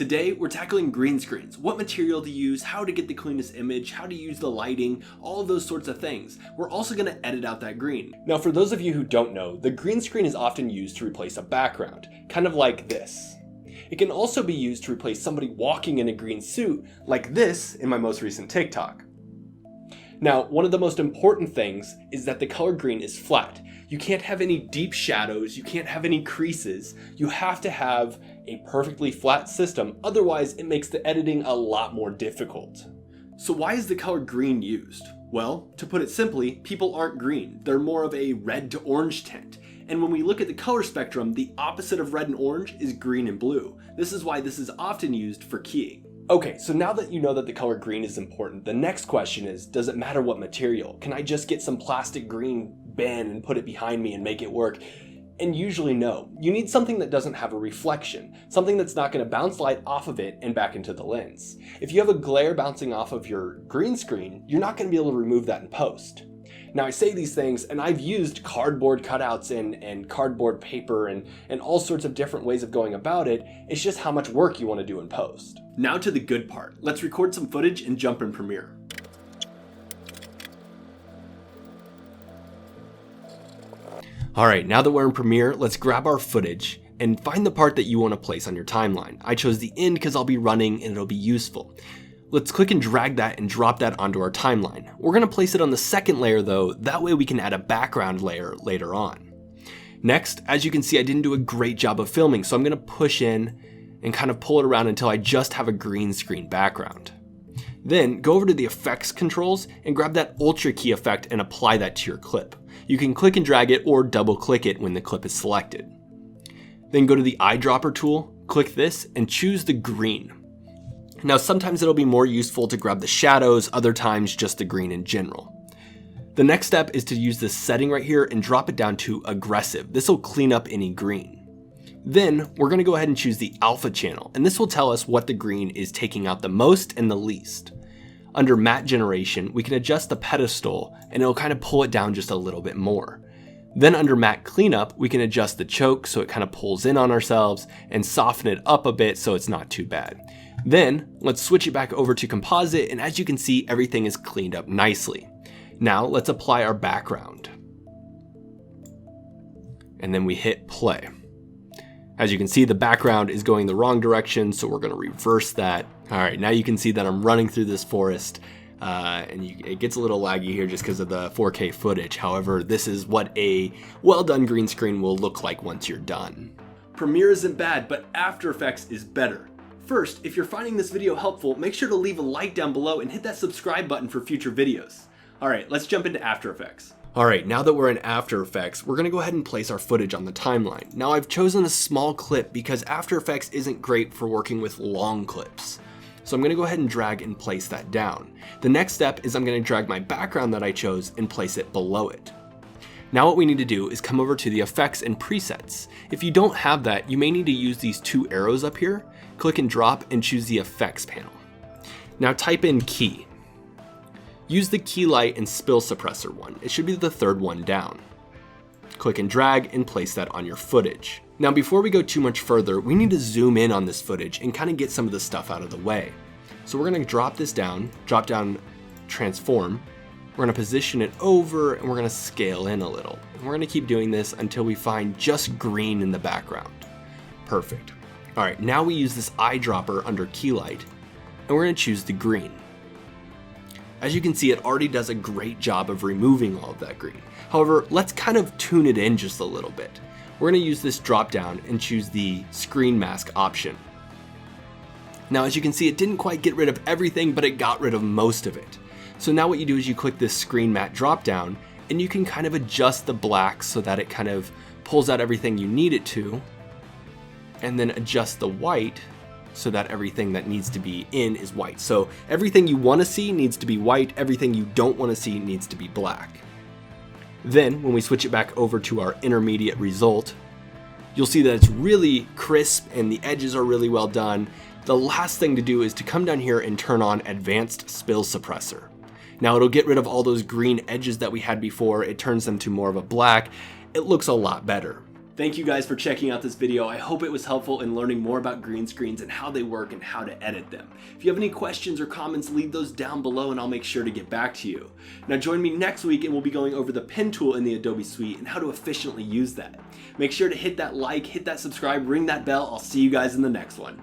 Today, we're tackling green screens, what material to use, how to get the cleanest image, how to use the lighting, all of those sorts of things. We're also going to edit out that green. Now, for those of you who don't know, the green screen is often used to replace a background, kind of like this. It can also be used to replace somebody walking in a green suit, like this in my most recent TikTok. Now, one of the most important things is that the color green is flat. You can't have any deep shadows, you can't have any creases. You have to have a perfectly flat system, otherwise it makes the editing a lot more difficult. So why is the color green used? Well, to put it simply, people aren't green. They're more of a red to orange tint. And when we look at the color spectrum, the opposite of red and orange is green and blue. This is why this is often used for keying. Okay, so now that you know that the color green is important, the next question is, does it matter what material? Can I just get some plastic green bin and put it behind me and make it work? And usually no. You need something that doesn't have a reflection, something that's not going to bounce light off of it and back into the lens. If you have a glare bouncing off of your green screen, you're not going to be able to remove that in post. Now I say these things and I've used cardboard cutouts and cardboard paper and all sorts of different ways of going about it. It's just how much work you want to do in post. Now to the good part. Let's record some footage and jump in Premiere. Alright, now that we're in Premiere, let's grab our footage and find the part that you want to place on your timeline. I chose the end because I'll be running and it'll be useful. Let's click and drag that and drop that onto our timeline. We're going to place it on the second layer though, that way we can add a background layer later on. Next, as you can see, I didn't do a great job of filming, so I'm going to push in and kind of pull it around until I just have a green screen background. Then go over to the effects controls and grab that ultra key effect and apply that to your clip. You can click and drag it or double click it when the clip is selected. Then go to the eyedropper tool, click this and choose the green. Now sometimes it'll be more useful to grab the shadows, other times just the green in general. The next step is to use this setting right here and drop it down to aggressive. This will clean up any green. Then we're going to go ahead and choose the alpha channel, and this will tell us what the green is taking out the most and the least. Under matte generation, we can adjust the pedestal and it'll kind of pull it down just a little bit more. Then under matte cleanup, we can adjust the choke so it kind of pulls in on ourselves and soften it up a bit so it's not too bad. Then let's switch it back over to composite, and as you can see, everything is cleaned up nicely. Now let's apply our background. And then we hit play. As you can see, the background is going the wrong direction, so we're going to reverse that. All right, now you can see that I'm running through this forest, it gets a little laggy here just because of the 4K footage. However, this is what a well-done green screen will look like once you're done. Premiere isn't bad, but After Effects is better. First, if you're finding this video helpful, make sure to leave a like down below and hit that subscribe button for future videos. Alright, let's jump into After Effects. Alright, now that we're in After Effects, we're going to go ahead and place our footage on the timeline. Now I've chosen a small clip because After Effects isn't great for working with long clips. So I'm going to go ahead and drag and place that down. The next step is I'm going to drag my background that I chose and place it below it. Now what we need to do is come over to the effects and presets. If you don't have that, you may need to use these two arrows up here. Click and drop and choose the effects panel. Now type in key. Use the key light and spill suppressor one. It should be the third one down. Click and drag and place that on your footage. Now before we go too much further, we need to zoom in on this footage and kind of get some of the stuff out of the way. So we're going to drop this down, drop down transform. We're going to position it over and we're going to scale in a little. And we're going to keep doing this until we find just green in the background. Perfect. All right, now we use this eyedropper under key light and we're going to choose the green. As you can see, it already does a great job of removing all of that green. However, let's kind of tune it in just a little bit. We're going to use this drop down and choose the screen mask option. Now, as you can see, it didn't quite get rid of everything, but it got rid of most of it. So now what you do is you click this screen matte drop down and you can kind of adjust the black so that it kind of pulls out everything you need it to, and then adjust the white so that everything that needs to be in is white. So everything you want to see needs to be white, everything you don't want to see needs to be black. Then when we switch it back over to our intermediate result, you'll see that it's really crisp and the edges are really well done. The last thing to do is to come down here and turn on advanced spill suppressor. Now it'll get rid of all those green edges that we had before. It turns them to more of a black. It looks a lot better. Thank you guys for checking out this video. I hope it was helpful in learning more about green screens and how they work and how to edit them. If you have any questions or comments, leave those down below and I'll make sure to get back to you. Now join me next week and we'll be going over the pen tool in the Adobe Suite and how to efficiently use that. Make sure to hit that like, hit that subscribe, ring that bell. I'll see you guys in the next one.